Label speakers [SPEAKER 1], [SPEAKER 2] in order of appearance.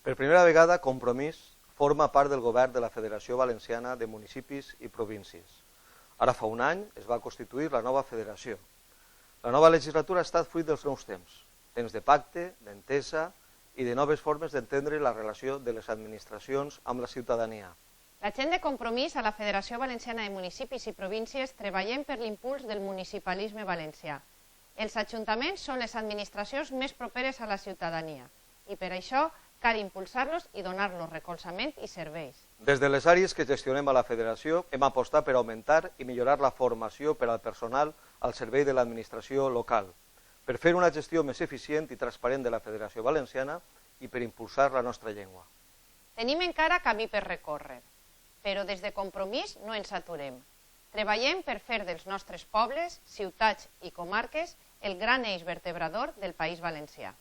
[SPEAKER 1] Per primera vegada, Compromís forma part del govern de la Federació Valenciana de Municipis i Províncies. Ara fa un any es va constituir la nova federació. La nova legislatura ha estat fruit dels nous temps de pacte, d'entesa i de noves formes d'entendre la relació de les administracions amb la ciutadania.
[SPEAKER 2] La gent de Compromís a la Federació Valenciana de Municipis i Províncies treballem per l'impuls del municipalisme valencià. Els ajuntaments són les administracions més properes a la ciutadania i per això cal impulsar-los i donar-los recolzament i serveis.
[SPEAKER 1] Des de les àrees que gestionem a la federació hem apostat per augmentar i millorar la formació per al personal al servei de l'administració local, per fer una gestió més eficient i transparent de la Federació Valenciana i per impulsar la nostra llengua.
[SPEAKER 2] Tenim encara camí per recórrer, però des de Compromís no ens aturem. Treballem per fer dels nostres pobles, ciutats i comarques el gran eix vertebrador del País Valencià.